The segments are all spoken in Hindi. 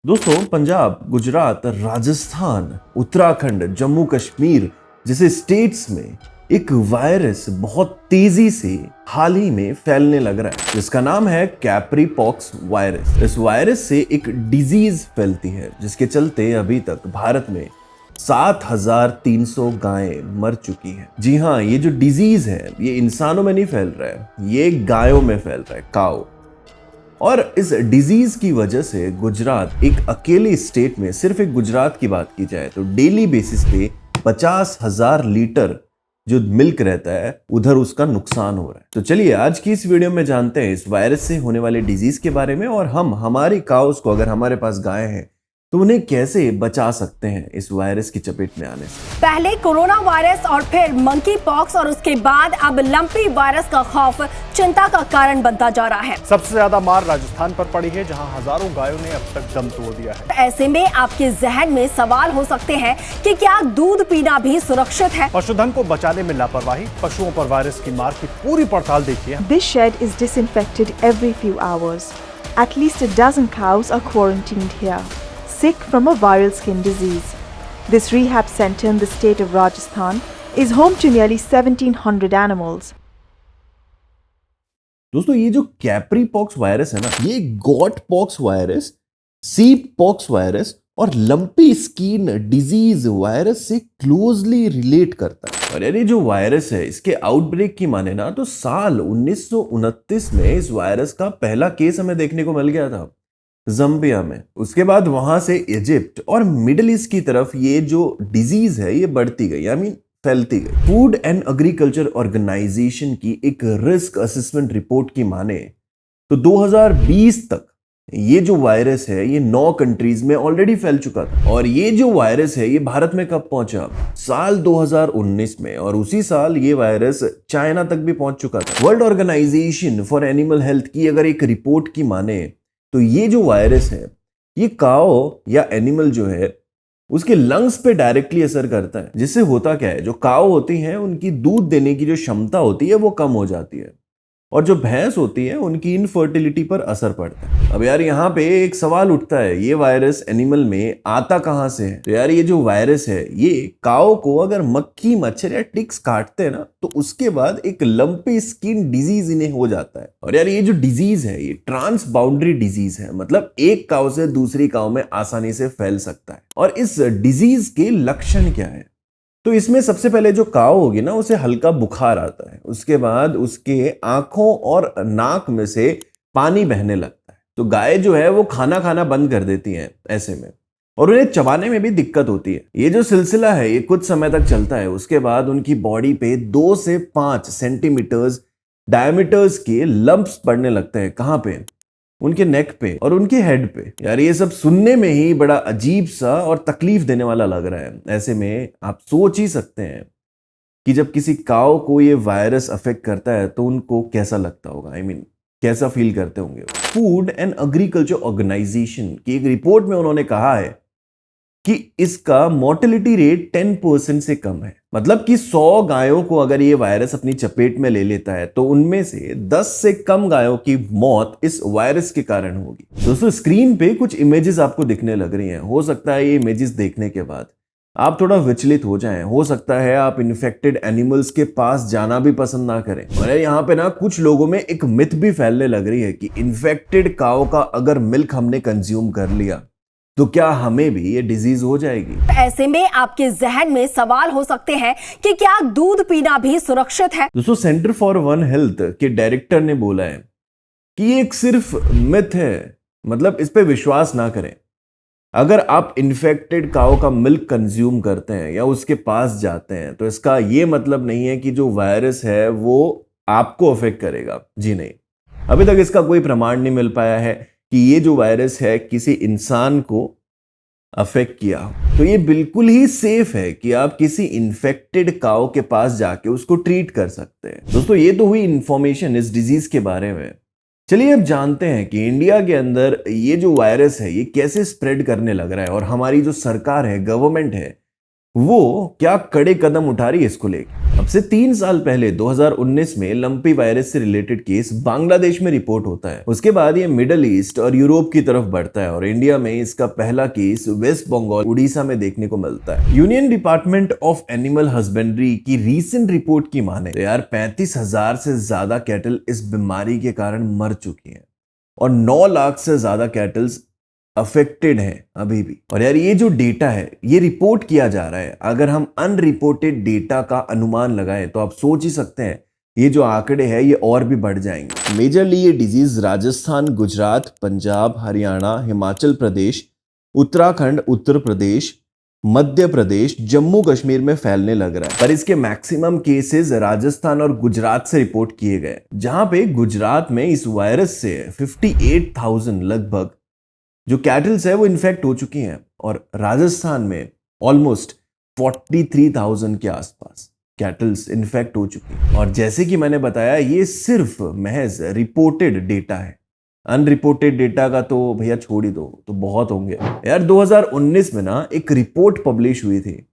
दोस्तों, पंजाब, गुजरात, राजस्थान, उत्तराखंड, जम्मू कश्मीर जैसे स्टेट्स में एक वायरस बहुत तेजी से हाल ही में फैलने लग रहा है जिसका नाम है कैप्री पॉक्स वायरस। इस वायरस से एक डिजीज फैलती है जिसके चलते अभी तक भारत में 7,300 गायें मर चुकी हैं। जी हाँ, ये जो डिजीज है ये इंसानों में नहीं फैल रहा है, ये गायों में फैल रहा है, काऊ। और इस डिजीज की वजह से गुजरात एक अकेले स्टेट में, सिर्फ एक गुजरात की बात की जाए तो डेली बेसिस पे 50,000 लीटर जो मिल्क रहता है उधर उसका नुकसान हो रहा है। तो चलिए आज की इस वीडियो में जानते हैं इस वायरस से होने वाले डिजीज के बारे में, और हम हमारी काउस को, अगर हमारे पास गाय हैं तो उन्हें कैसे बचा सकते हैं इस वायरस की चपेट में आने से। पहले कोरोना वायरस और फिर मंकी पॉक्स और उसके बाद अब लंपी वायरस का खौफ चिंता का कारण बनता जा रहा है। सबसे ज्यादा मार राजस्थान पर पड़ी है, जहां हजारों गायों ने अब तक दम तोड़ दिया है। ऐसे में आपके जहन में सवाल हो सकते हैं कि क्या दूध पीना भी सुरक्षित है? पशुधन को बचाने में लापरवाही, पशुओं पर वायरस की मार की पूरी पड़ताल देखिए। This shed is disinfected every few hours. At least a dozen cows are quarantined here, sick from a viral skin disease. This rehab center in the state of Rajasthan is home to nearly 1,700 animals. दोस्तों, ये जो कैप्री पॉक्स वायरस है ना, ये got pox virus, sheep pox virus और लंपी स्किन डिजीज वायरस से क्लोजली रिलेट करता है। और यार ये जो वायरस है इसके आउटब्रेक की माने ना तो साल 1929 में इस वायरस का पहला केस हमें देखने को मिल गया था जम्बिया में। उसके बाद वहां से इजिप्ट और मिडिल ईस्ट की तरफ ये जो डिजीज है ये बढ़ती गई, आई मीन फैलती गई। फूड एंड एग्रीकल्चर ऑर्गेनाइजेशन की एक रिस्क असेसमेंट रिपोर्ट की माने तो 2020 तक ये जो वायरस है ये 9 कंट्रीज में ऑलरेडी फैल चुका था। और ये जो वायरस है ये भारत में कब पहुंचा? साल 2019 में। और उसी साल ये वायरस चाइना तक भी पहुंच चुका था। World organisation for animal health की अगर एक रिपोर्ट की माने तो ये जो वायरस है ये काओ या एनिमल जो है उसके लंग्स पे डायरेक्टली असर करता है, जिससे होता क्या है, जो काऊ होती हैं उनकी दूध देने की जो क्षमता होती है वो कम हो जाती है, और जो भैंस होती है उनकी इनफर्टिलिटी पर असर पड़ता है। अब यार यहाँ पे एक सवाल उठता है, ये वायरस एनिमल में आता कहाँ से है? तो यार ये जो वायरस है ये काऊ को अगर मक्खी, मच्छर या टिक्स काटते हैं ना तो उसके बाद एक लंपी स्किन डिजीज इन्हें हो जाता है। और यार ये जो डिजीज है ये ट्रांस बाउंड्री डिजीज है, मतलब एक काऊ से दूसरी काऊ में आसानी से फैल सकता है। और इस डिजीज के लक्षण क्या है? तो इसमें सबसे पहले जो काऊ होगी ना उसे हल्का बुखार आता है, उसके बाद उसके आंखों और नाक में से पानी बहने लगता है। तो गाय जो है वो खाना खाना बंद कर देती हैं ऐसे में, और उन्हें चबाने में भी दिक्कत होती है। ये जो सिलसिला है ये कुछ समय तक चलता है। उसके बाद उनकी बॉडी पे 2 से 5 सेंटीमीटर्स डायमीटर्स के लंप्स पड़ने लगते हैं। कहाँ पे? उनके नेक पे और उनके हेड पे। यार ये सब सुनने में ही बड़ा अजीब सा और तकलीफ देने वाला लग रहा है। ऐसे में आप सोच ही सकते हैं कि जब किसी काऊ को ये वायरस अफेक्ट करता है तो उनको कैसा लगता होगा, आई मीन कैसा फील करते होंगे। फूड एंड एग्रीकल्चर ऑर्गेनाइजेशन की एक रिपोर्ट में उन्होंने कहा है कि इसका मोर्टेलिटी रेट 10% से कम है। मतलब कि 100 गायों को अगर ये वायरस अपनी चपेट में ले लेता है तो उनमें से 10 से कम गायों की मौत इस वायरस के कारण होगी। दोस्तों, स्क्रीन पे कुछ इमेजेस आपको दिखने लग रही हैं। हो सकता है ये इमेजेस देखने के बाद आप थोड़ा विचलित हो जाएं। हो सकता है आप इन्फेक्टेड एनिमल्स के पास जाना भी पसंद ना करें। और यहाँ पे ना कुछ लोगों में एक मिथ भी फैलने लग रही है कि इन्फेक्टेड काऊ का अगर मिल्क हमने कंज्यूम कर लिया तो क्या हमें भी ये डिजीज हो जाएगी? ऐसे में आपके जहन में सवाल हो सकते हैं कि क्या दूध पीना भी सुरक्षित है? दोस्तों, सेंटर फॉर वन हेल्थ के डायरेक्टर ने बोला है कि ये एक सिर्फ मिथ है, मतलब इस पे विश्वास ना करें। अगर आप इन्फेक्टेड काऊ का मिल्क कंज्यूम करते हैं या उसके पास जाते हैं तो इसका ये मतलब नहीं है कि जो वायरस है वो आपको अफेक्ट करेगा। जी नहीं, अभी तक इसका कोई प्रमाण नहीं मिल पाया है कि ये जो वायरस है किसी इंसान को अफेक्ट किया हो। तो ये बिल्कुल ही सेफ है कि आप किसी इन्फेक्टेड काऊ के पास जाके उसको ट्रीट कर सकते हैं। दोस्तों, ये तो हुई इंफॉर्मेशन इस डिजीज के बारे में। चलिए अब जानते हैं कि इंडिया के अंदर ये जो वायरस है ये कैसे स्प्रेड करने लग रहा है, और हमारी जो सरकार है, गवर्नमेंट है, वो क्या कड़े कदम उठा रही है इसको लेकर। अब से 3 साल पहले 2019 में लंपी वायरस से रिलेटेड केस बांग्लादेश में रिपोर्ट होता है। उसके बाद ये मिडल ईस्ट और यूरोप की तरफ बढ़ता है और इंडिया में इसका पहला केस वेस्ट बंगाल उड़ीसा में देखने को मिलता है। Union department of animal husbandry की रीसेंट रिपोर्ट की माने तो यार 35,000 से ज्यादा कैटल इस बीमारी के कारण मर चुकी हैं और 9 लाख से ज्यादा कैटल्स अफेक्टेड हैं अभी भी। और यार ये जो डेटा है ये रिपोर्ट किया जा रहा है, अगर हम अनरिपोर्टेड डेटा का अनुमान लगाएं तो आप सोच ही सकते हैं ये जो आंकड़े हैं ये और भी बढ़ जाएंगे। मेजरली ये डिजीज राजस्थान, गुजरात, पंजाब, हरियाणा, हिमाचल प्रदेश, उत्तराखंड, उत्तर प्रदेश, मध्य प्रदेश, जम्मू कश्मीर में फैलने लग रहा है। पर इसके मैक्सिमम केसेस राजस्थान और गुजरात से रिपोर्ट किए गए, जहां पे गुजरात में इस वायरस से 58,000 लगभग जो कैटल्स है वो इन्फेक्ट हो चुकी हैं और राजस्थान में ऑलमोस्ट 43,000 के आसपास कैटल्स इन्फेक्ट हो चुकी हैं। और जैसे कि मैंने बताया ये सिर्फ महज रिपोर्टेड डेटा है, अनरिपोर्टेड डेटा का तो भैया छोड़ ही दो, तो बहुत होंगे यार। 2019 में ना एक रिपोर्ट पब्लिश हुई थी,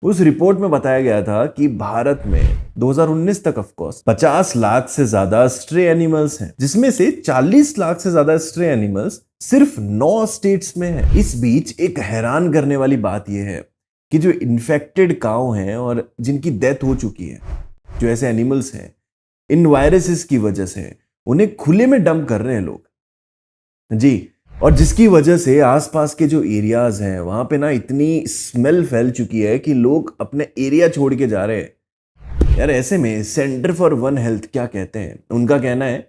उस रिपोर्ट में बताया गया था कि भारत में 2019 तक ऑफ कोर्स 50 लाख से ज्यादा स्ट्रे एनिमल्स हैं, जिसमें से 40 लाख से ज्यादा स्ट्रे एनिमल्स सिर्फ 9 स्टेट्स में है। इस बीच एक हैरान करने वाली बात यह है कि जो इन्फेक्टेड काऊ हैं और जिनकी डेथ हो चुकी है, जो ऐसे एनिमल्स हैं, इन वायरसेस की वजह से उन्हें खुले में डंप कर रहे हैं लोग जी। और जिसकी वजह से आसपास के जो एरियाज हैं वहां पे ना इतनी स्मेल फैल चुकी है कि लोग अपने एरिया छोड़ के जा रहे हैं। यार ऐसे में सेंटर फॉर वन हेल्थ क्या कहते हैं, उनका कहना है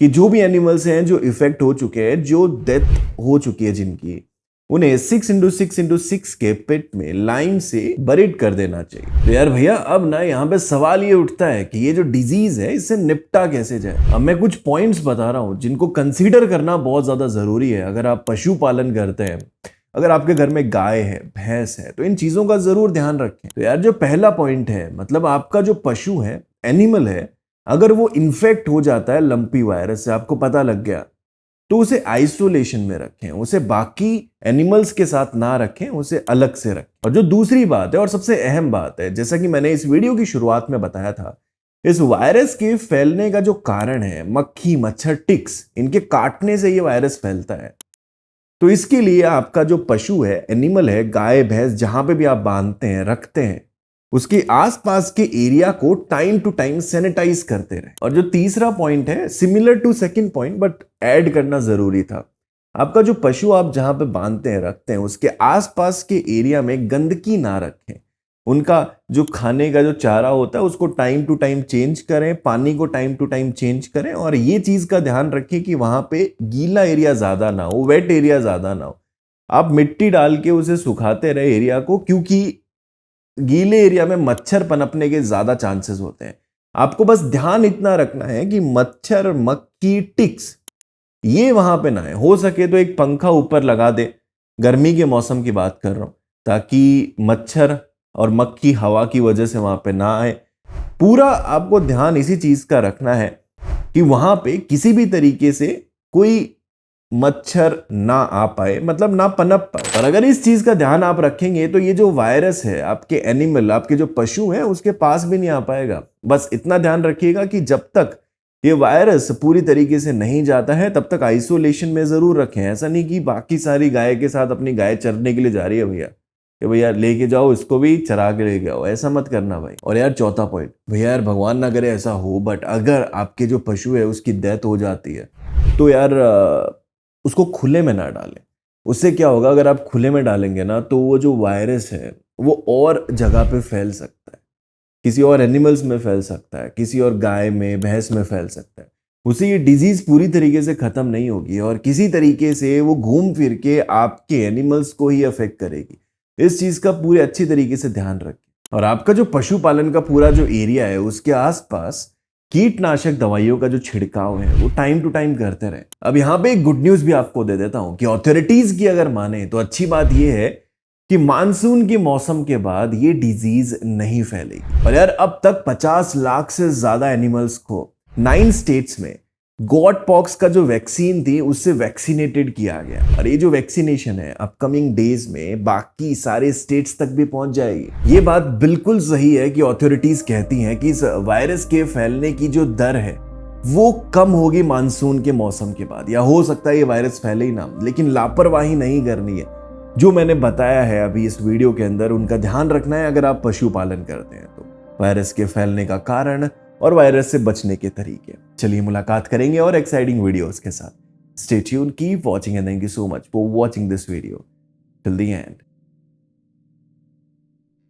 कि जो भी एनिमल्स हैं जो इफेक्ट हो चुके हैं, जो डेथ हो चुकी है जिनकी, उन्हें 6x6x6 के पिट में लाइम से बरीड कर देना चाहिए। तो यार भैया अब ना यहाँ पे सवाल ये उठता है कि ये जो डिजीज है इससे निपटा कैसे जाए। अब मैं कुछ पॉइंट्स बता रहा हूँ जिनको कंसीडर करना बहुत ज्यादा जरूरी है अगर आप पशुपालन करते हैं, अगर आपके घर में गाय है, भैंस है, तो इन चीजों का जरूर ध्यान रखें। तो यार जो पहला पॉइंट है, मतलब आपका जो पशु है, एनिमल है, अगर वो इन्फेक्ट हो जाता है लंपी वायरस से, आपको पता लग गया, तो उसे आइसोलेशन में रखें, उसे बाकी एनिमल्स के साथ ना रखें, उसे अलग से रखें। और जो दूसरी बात है और सबसे अहम बात है, जैसा कि मैंने इस वीडियो की शुरुआत में बताया था, इस वायरस के फैलने का जो कारण है मक्खी, मच्छर, टिक्स, इनके काटने से ये वायरस फैलता है। तो इसके लिए आपका जो पशु है, एनिमल है, गाय, भैंस, जहां पे भी आप बांधते हैं, रखते हैं, उसके आसपास के एरिया को टाइम टू टाइम सैनिटाइज करते रहे। और जो तीसरा पॉइंट है, similar to second point but add करना जरूरी था, आपका जो पशु आप जहां पे बांधते हैं, रखते हैं, उसके आसपास के एरिया में गंदगी ना रखें। उनका जो खाने का जो चारा होता है उसको टाइम टू टाइम चेंज करें, पानी को टाइम टू टाइम चेंज करें, और ये चीज का ध्यान रखें कि वहां पे गीला एरिया ज्यादा ना हो, वेट एरिया ज्यादा ना हो। आप मिट्टी डाल के उसे सुखाते रहे एरिया को, क्योंकि गीले एरिया में मच्छर पनपने के ज्यादा चांसेस होते हैं। आपको बस ध्यान इतना रखना है कि मच्छर, मक्खी, टिक्स ये वहां पे ना है। हो सके तो एक पंखा ऊपर लगा दे, गर्मी के मौसम की बात कर रहा हूं, ताकि मच्छर और मक्खी हवा की वजह से वहां पे ना आए। पूरा आपको ध्यान इसी चीज का रखना है कि वहां पे किसी भी तरीके से कोई मच्छर ना आ पाए, मतलब ना पनप पाए। और अगर इस चीज का ध्यान आप रखेंगे तो ये जो वायरस है आपके एनिमल, आपके जो पशु हैं, उसके पास भी नहीं आ पाएगा। बस इतना ध्यान रखिएगा कि जब तक ये वायरस पूरी तरीके से नहीं जाता है तब तक आइसोलेशन में जरूर रखें। ऐसा नहीं कि बाकी सारी गाय के साथ अपनी गाय चरने के लिए जा रही है भैया, कि भैया लेके जाओ इसको भी चरा के लेके आओ, ऐसा मत करना भाई। और यार चौथा पॉइंट, भैया यार भगवान ना करे ऐसा हो, बट अगर आपके जो पशु है उसकी डेथ हो जाती है तो यार उसको खुले में ना डालें। उससे क्या होगा, अगर आप खुले में डालेंगे ना तो वो जो वायरस है वो और जगह पे फैल सकता है, किसी और एनिमल्स में फैल सकता है, किसी और गाय में, भैंस में फैल सकता है। उससे ये डिजीज पूरी तरीके से खत्म नहीं होगी और किसी तरीके से वो घूम फिर के आपके एनिमल्स को ही अफेक्ट करेगी। इस चीज का पूरे अच्छी तरीके से ध्यान रखें। और आपका जो पशुपालन का पूरा जो एरिया है उसके आसपास कीटनाशक दवाइयों का जो छिड़काव है वो टाइम टू टाइम करते रहे। अब यहाँ पे एक गुड न्यूज भी आपको दे देता हूं कि ऑथोरिटीज की अगर माने तो अच्छी बात यह है कि मानसून के मौसम के बाद ये डिजीज नहीं फैलेगी। और यार अब तक 50 लाख से ज्यादा एनिमल्स को 9 स्टेट्स में गॉट पॉक्स का जो वैक्सीन थी उससे वैक्सीनेटेड किया गया और ये जो वैक्सीनेशन है अपकमिंग डेज में बाकी सारे स्टेट्स तक भी पहुंच जाएगी। ये बात बिल्कुल सही है कि अथॉरिटीज कहती हैं कि इस वायरस के फैलने की जो दर है वो कम होगी मानसून के मौसम के बाद, या हो सकता है ये वायरस फैले ही ना, लेकिन लापरवाही नहीं करनी है। जो मैंने बताया है अभी इस वीडियो के अंदर उनका ध्यान रखना है अगर आप पशुपालन करते हैं तो। वायरस के फैलने का कारण और वायरस से बचने के तरीके। चलिए मुलाकात करेंगे और एक्साइटिंग वीडियोस के साथ। Stay tuned, keep watching and thank you so much for watching this video till the end.